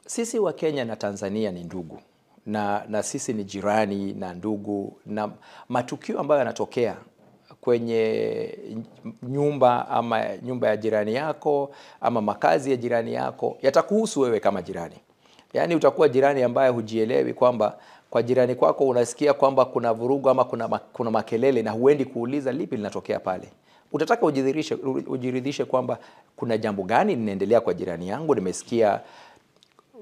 Sisi wa Kenya na Tanzania ni ndugu na sisi ni jirani na ndugu, na matukio ambayo yanatokea kwenye nyumba ama nyumba ya jirani yako ama makazi ya jirani yako yatakuhusu wewe kama jirani. Yaani utakuwa jirani ambaye hujielewi kwamba kwa jirani kwako unasikia kwamba kuna vurugu ama kuna makelele na huendi kuuliza lipi linatokea pale. Utataka ujiridhishe kwamba kuna jambo gani linaendelea kwa jirani yangu, nimesikia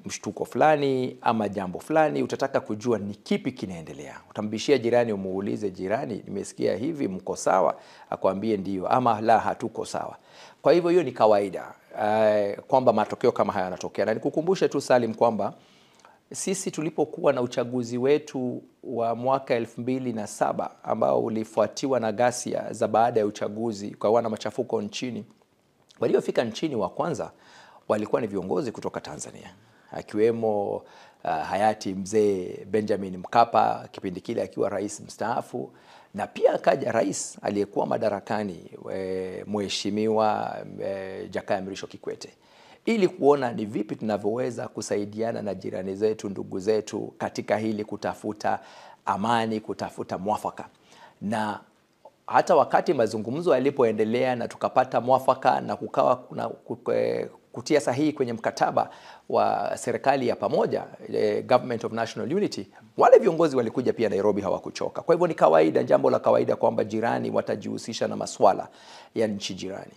mshtuko fulani ama jambo fulani, utataka kujua ni kipi kinaendelea. Utambishia jirani umuulize, jirani nimesikia hivi, mko sawa? Akwambie ndio ama la, hatuko sawa. Kwa hivyo hiyo ni kawaida kwamba matokeo kama haya yanatokea. Na nikukumbushe tu Salim kwamba sisi tulipokuwa na uchaguzi wetu wa mwaka 2007 ambao ulifuatiwa na ghasia za baada ya uchaguzi kwa wana machafuko nchini, waliofika nchini wa kwanza walikuwa ni viongozi kutoka Tanzania, akiwemo hayati mzee Benjamin Mkapa kipindi kile akiwa rais mstaafu, na pia akaja rais aliyekuwa madarakani mheshimiwa Jakaya Mrisho Kikwete, ili kuona ni vipi tunavyoweza kusaidiana na jirani zetu, ndugu zetu katika hili kutafuta amani, kutafuta mwafaka. Na hata wakati mazungumzo yalipoendelea na tukapata mwafaka na kukawa kutia sahihi kwenye mkataba wa serikali ya pamoja, Government of National Unity, wale viongozi walikuja pia Nairobi, hawakuchoka. Kwa hivyo ni kawaida, jambo la kawaida kwamba jirani watajihusisha na masuala ya nchi jirani.